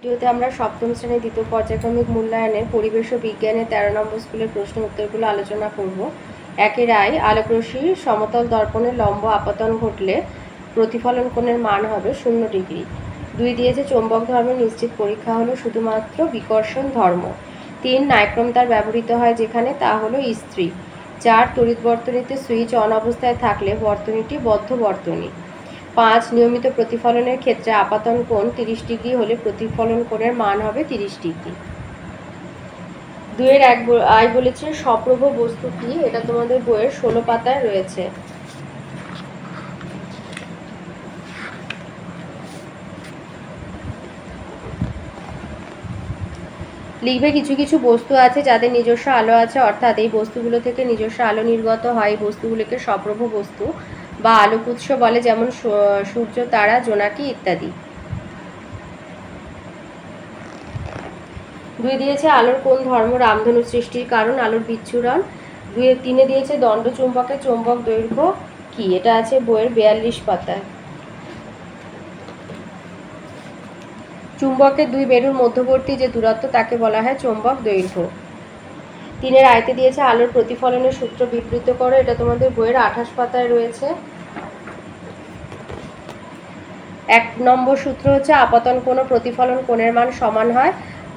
ভিডিওতে আমরা সপ্তম শ্রেণীর দ্বিতীয় পর্যায়ক্রমিক মূল্যায়নের পরিবেশ ও বিজ্ঞানের 13 নম্বর স্কুলের প্রশ্ন উত্তরগুলো আলোচনা করব। একের আয়, আলোকরশ্মির সমতল দর্পণের লম্ব আপতন ঘটলে প্রতিফলন কোণের মান হবে 0 ডিগ্রি। 2 দিয়েছে চৌম্বক ধর্মের নিশ্চিত পরীক্ষা হলো শুধুমাত্র বিকর্ষণ ধর্ম। 3 নাইক্রোম তার ব্যবহৃত হয় যেখানে, তা হলো ইস্ত্রি। 4 তড়িৎ বর্তনীতে সুইচ অন অবস্থায় থাকলে বর্তনীটি বদ্ধ বর্তনী। 5 নিয়মিত প্রতিফলনের ক্ষেত্রে আপাতন কোণ 30 ডিগ্রি হলে প্রতিফলন কোণের মান হবে 30 ডিগ্রি। 2 এর আই বলেছে সপ্রভ বস্তু কি, এটা তোমাদের বইয়ের 16 পাতায় রয়েছে। লিখবে কিছু কিছু বস্তু আছে যাদের নিজস্ব আলো আছে, অর্থাৎ এই বস্তুগুলো থেকে নিজস্ব আলো নির্গত হয়। এই বস্তুগুলোকে সপ্রভ বস্তু বা আলোকউৎস বলে, যেমন সূর্য, তারা, জোনাকি ইত্যাদি। 2 দিয়েছে আলোর কোন ধর্ম রামধনু সৃষ্টির কারণ, আলোর বিচ্ছুরণ। 3 দিয়েছে দণ্ড চুম্বকের চৌম্বক দৈর্ঘ্য কি, এটা আছে বইয়ের 42 পাতায়। চুম্বকের দুই মেরুর মধ্যবর্তী যে দূরত্ব তাকে বলা হয় চৌম্বক দৈর্ঘ্য। 3 এর আয়তে দিয়েছে আলোর প্রতিফলনের সূত্র বিবৃত করো, এটা তোমাদের বইয়ের 28 পাতায় রয়েছে। 1 নম্বর সূত্র হচ্ছে আপতন কোণ ও প্রতিফলন কোণের মান সমান হয়,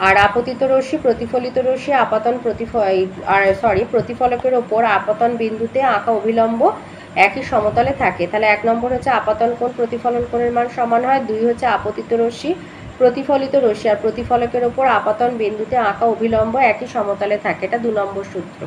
আর আপতিত রশ্মি প্রতিফলিত রশ্মি আপতন প্রতিফলকের ওপর আপতন বিন্দুতে আঁকা অভিলম্ব একই সমতলে থাকে। তাহলে 1 নম্বর হচ্ছে আপতন কোণ প্রতিফলন কোণের মান সমান হয়। 2 হচ্ছে আপতিত রশ্মি প্রতিফলিত রশ্মি আর প্রতিফলকের ওপর আপতন বিন্দুতে আঁকা অভিলম্ব একই সমতলে থাকে, এটা 2 নম্বর সূত্র।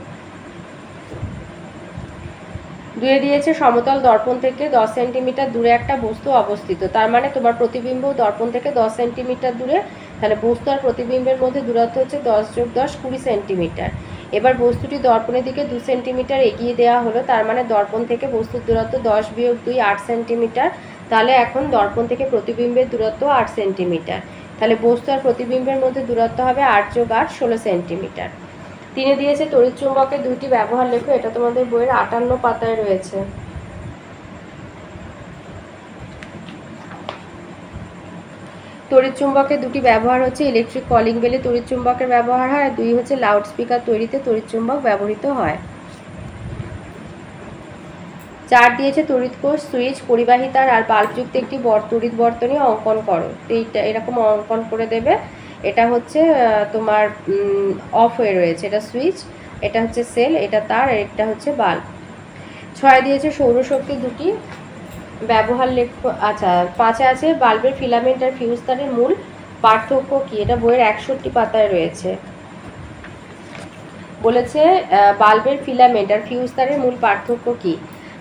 2 দিয়েছে সমতল দর্পণ থেকে 10 সেন্টিমিটার দূরে একটা বস্তু অবস্থিত, তার মানে তোমার প্রতিবিম্ব দর্পণ থেকে 10 সেন্টিমিটার দূরে, তাহলে বস্তু আর প্রতিবিম্বের মধ্যে দূরত্ব হচ্ছে 10 + 10 20 সেন্টিমিটার। এবার বস্তুটি দর্পণের দিকে 2 সেন্টিমিটার এগিয়ে দেওয়া হলো, তার মানে দর্পণ থেকে বস্তুর দূরত্ব 10 - 2 8 সেন্টিমিটার। তাহলে এখন দর্পণ থেকে প্রতিবিম্বের দূরত্ব 8 সেন্টিমিটার, তাহলে বস্তু আর প্রতিবিম্বের মধ্যে দূরত্ব হবে 8 + 8 16 সেন্টিমিটার। 3 দিয়েছে তড়িৎ চুম্বকের 2টি ব্যবহার লেখো, এটা তোমাদের বইয়ের 58 পাতায় রয়েছে। তড়িৎ চুম্বকের 2টি ব্যবহার হচ্ছে ইলেকট্রিক কলিং বেলে তড়িৎ চুম্বকের ব্যবহার হয়, আর 2 হচ্ছে লাউড স্পিকার তৈরিতে তড়িৎ চুম্বক ব্যবহৃত হয়। 4 দিয়েছে তড়িৎ কোষ, সুইচ, পরিবাহী তার আর বাল্বযুক্ত একটি তড়িৎ বর্তনী অঙ্কন করো। তো এইটা এরকম অঙ্কন করে দেবে। এটা হচ্ছে তোমার অফ হয়ে রয়েছে, এটা সুইচ, এটা হচ্ছে সেল, এটা তার, আর এটা হচ্ছে বাল্ব। 6 দিয়েছে সৌরশক্তি 2টি ব্যবহার লেখো। আচ্ছা, 5 আছে বাল্বের ফিলামেন্ট আর ফিউজ তারের মূল পার্থক্য কি, এটা বইয়ের 61 পাতায় রয়েছে। বলেছে বাল্বের ফিলামেন্ট আর ফিউজ তারের মূল পার্থক্য কি।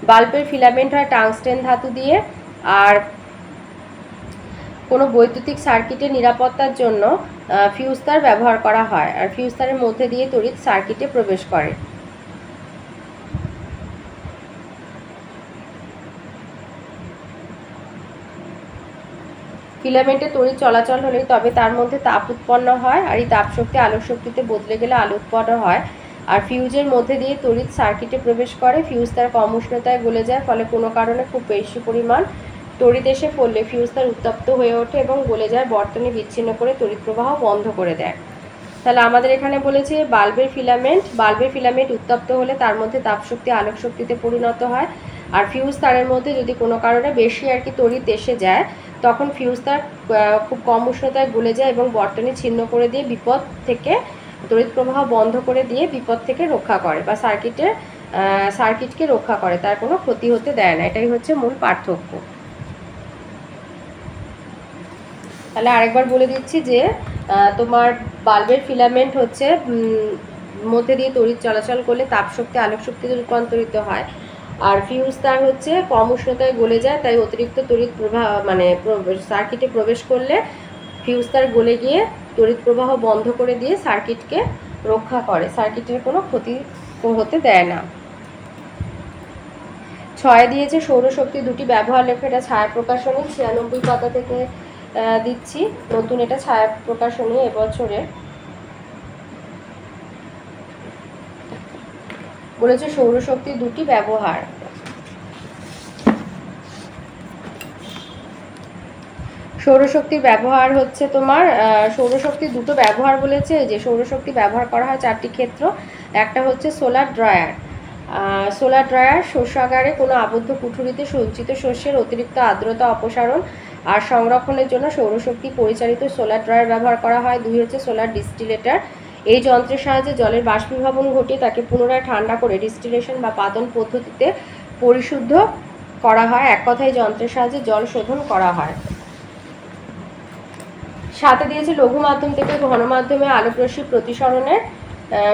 বাল্বের ফিলামেন্ট হয় টাংস্টেন ধাতু দিয়ে, আর কোনো বৈদ্যুতিক সার্কিটের নিরাপত্তার জন্য ফিউজ তার ব্যবহার করা হয়, আর ফিউজ তারের মধ্যে দিয়ে তড়িৎ সার্কিটে প্রবেশ করে। ফিলামেন্টে তড়িৎ চলাচল হলেই তবে তার মধ্যে তাপ উৎপন্ন হয়, আর এই তাপ শক্তি আলোক শক্তিতে বদলে গেলে আলো উৎপন্ন হয়। আর ফিউজের মধ্যে দিয়ে তড়িৎ সার্কিটে প্রবেশ করে, ফিউজ তার কম উষ্ণতায় গলে যায়, ফলে কোনো কারণে খুব বেশি পরিমাণ তড়িৎ এসে পড়লে ফিউজ তার উত্তপ্ত হয়ে ওঠে এবং গলে যায়, বর্তনী বিচ্ছিন্ন করে তড়িৎ প্রবাহ বন্ধ করে দেয়। তাহলে আমাদের এখানে বলেছে বাল্বের ফিলামেন্ট উত্তপ্ত হলে তার মধ্যে তাপ শক্তি আলোক শক্তিতে পরিণত হয়, আর ফিউজ তারের মধ্যে যদি কোনো কারণে বেশি তড়িৎ এসে যায়, তখন ফিউজ তার খুব কম উষ্ণতায় গলে যায় এবং বর্তনী ছিন্ন করে দিয়ে বিপদ থেকে তড়িৎ প্রবাহ বন্ধ করে দিয়ে বিপদ থেকে রক্ষা করে, বা সার্কিটকে রক্ষা করে, তার কোনো ক্ষতি হতে দেয় না। এটাই হচ্ছে মূল পার্থক্য। তাহলে আরেকবার বলে দিচ্ছি যে তোমার বাল্বের ফিলামেন্ট হচ্ছে মধ্যে দিয়ে তড়িৎ চলাচল করলে তাপ শক্তি আলোক শক্তিতে রূপান্তরিত হয়, আর ফিউজ তার হচ্ছে কম উষ্ণতায় গলে যায়, তাই অতিরিক্ত তড়িৎ প্রবাহ সার্কিটে প্রবেশ করলে ফিউজ তার গলে গিয়ে তড়িৎ প্রবাহ বন্ধ করে দিয়ে সার্কিটকে রক্ষা করে, সার্কিটের কোনো ক্ষতি হতে দেয় না। 6 দিয়েছে সৌরশক্তি 2টি ব্যবহার লেখো, এটা ছায়া প্রকাশনী 96 পাতা থেকে দিচ্ছি, নতুন এটা ছায়া প্রকাশনী এবছরে। বলেছে সৌরশক্তি 2টি ব্যবহার। সৌরশক্তির ব্যবহার হচ্ছে তোমার সৌরশক্তির দুটো ব্যবহার বলেছে, যে সৌরশক্তি ব্যবহার করা হয় 4টি ক্ষেত্র। একটা হচ্ছে সোলার ড্রায়ার। সোলার ড্রায়ার শস্যাগারে কোনো আবদ্ধ কুঠুরিতে সঞ্চিত শস্যের অতিরিক্ত আর্দ্রতা অপসারণ আর সংরক্ষণের জন্য সৌরশক্তি পরিচালিত সোলার ড্রায়ার ব্যবহার করা হয়। 2 হচ্ছে সোলার ডিস্টিলেটর। এই যন্ত্রের সাহায্যে জলের বাষ্পীভবন ঘটিয়ে তাকে পুনরায় ঠান্ডা করে ডিস্টিলেশন বা পাতন পদ্ধতিতে পরিশুদ্ধ করা হয়। এক কথায় যন্ত্রের সাহায্যে জল শোধন করা হয়। সাথে দিয়েছে লঘু মাধ্যম থেকে ঘন মাধ্যমে আলোকরশ্মি প্রতিসরণের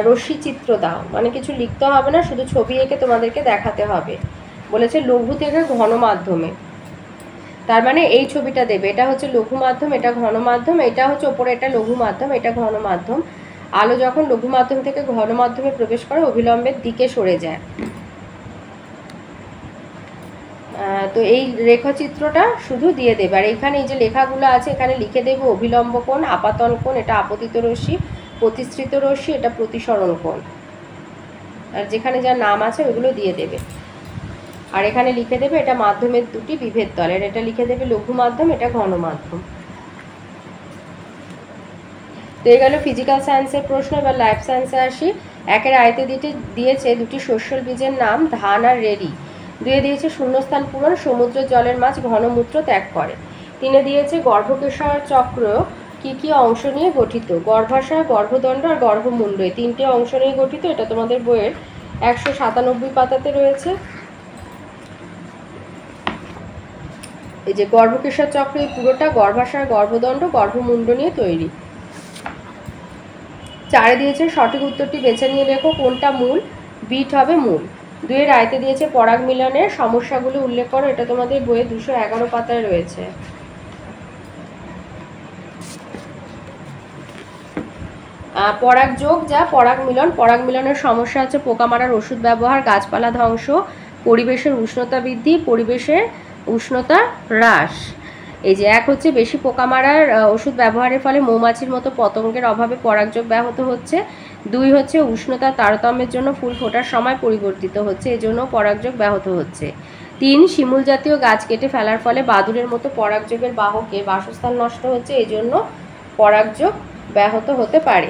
রশ্মি চিত্র দাও, মানে কিছু লিখতে হবে না, শুধু ছবি এঁকে তোমাদেরকে দেখাতে হবে। বলেছে লঘু থেকে ঘন মাধ্যমে, তার মানে এই ছবিটা দেবে, এটা হচ্ছে লঘু মাধ্যম, এটা ঘন মাধ্যম, এটা হচ্ছে ওপরে এটা লঘু মাধ্যম, এটা ঘন মাধ্যম। আলো যখন লঘু মাধ্যম থেকে ঘন মাধ্যমে প্রবেশ করে অবিলম্বের দিকে সরে যায়। তো এই রেখাচিত্রটা শুধু দিয়ে দেবে। আর এখানে এই যে লেখাগুলো আছে এখানে লিখে দেবে অভিলম্ব কোণ, আপাতন কোণ, এটা আপতিত রশ্মি, প্রতিসৃত রশ্মি, এটা প্রতিসরণ কোণ। আর যেখানে যা নাম আছে ওইগুলো দিয়ে দেবে। আর এখানে লিখে দেবে এটা মাধ্যমের দুটি বিভেদ তল, আর এটা লিখে দেবে লঘু মাধ্যম, এটা ঘন মাধ্যম। তো এই গেল ফিজিক্যাল সায়েন্সের প্রশ্ন। এবার লাইফ সায়েন্সে আসি। একের আয়তে দিয়েছে দুটি শস্যল বীজের নাম ধান আর রেড়ি। 2 দিয়েছে শূন্যস্থান পূরণ, সমুদ্রের জলের মাছ ঘনমূত্র ত্যাগ করে। 3 দিয়েছে গর্ভকেশর চক্র কি কি অংশ নিয়ে গঠিত? গর্ভাশয়, গর্ভদণ্ড আর গর্ভমুণ্ড, এই 3টে অংশ নিয়ে গঠিত। এটা তোমাদের বইয়ের 197 পাতাতে রয়েছে। এই যে গর্ভকেশর চক্র এই পুরোটা গর্ভাশয়, গর্ভদণ্ড, গর্ভমুণ্ড নিয়ে তৈরি। 4 দিয়েছে সঠিক উত্তরটি বেছে নিয়ে লেখো কোনটা মূল, বিট হবে মূল। 2 আয়তে দিয়েছে পরাগ মিলনের সমস্যাগুলো উল্লেখ করো, এটা তোমাদের বইয়ে 211 পাতায় রয়েছে। পরাগ যোগ যা পরাগ মিলন, পরাগ মিলনের সমস্যা আছে পোকা মারার ওষুধ ব্যবহার, গাছপালা ধ্বংস, পরিবেশের উষ্ণতা বৃদ্ধি, পরিবেশের উষ্ণতা হ্রাস। এই যে 1 হচ্ছে বেশি পোকা মারার ওষুধ ব্যবহারের ফলে মৌমাছির মতো পতঙ্গের অভাবে পরাগযোগ ব্যাহত হচ্ছে। 2 হচ্ছে উষ্ণতার তারতম্যের জন্য ফুল ফোটার সময় পরিবর্তিত হচ্ছে, এজন্য পরাগযোগ ব্যাহত হচ্ছে। 3 শিমুল জাতীয় গাছ কেটে ফেলার ফলে বাদুড়ের মতো পরাগযোগের বাহকের বাসস্থান নষ্ট হচ্ছে, এজন্য পরাগযোগ ব্যাহত হতে পারে।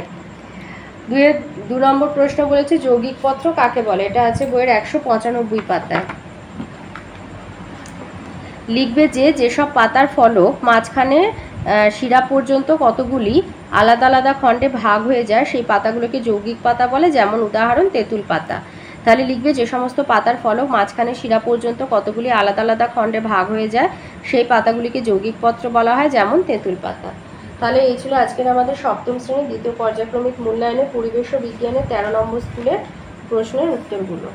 2 নম্বর প্রশ্ন বলেছে যৌগিক পত্র কাকে বলে, এটা আছে বইয়ের 195 পাতায়। লিখবে যে যেসব পাতার ফলক মাঝখানে শিরা পর্যন্ত কতগুলি আলাদা আলাদা খণ্ডে ভাগ হয়ে যায় সেই পাতাগুলোকে যৌগিক পাতা বলে, যেমন উদাহরণ তেঁতুল পাতা। তাহলে লিখবে যে সমস্ত পাতার ফলক মাঝখানে শিরা পর্যন্ত কতগুলি আলাদা আলাদা খণ্ডে ভাগ হয়ে যায় সেই পাতাগুলিকে যৌগিক পত্র বলা হয়, যেমন তেঁতুল পাতা। তাহলে এই ছিল আজকের আমাদের সপ্তম শ্রেণীর দ্বিতীয় পর্যায়ক্রমিক মূল্যায়নে পরিবেশ ও বিজ্ঞানের 13 নম্বর স্কুলের প্রশ্নের উত্তরগুলো।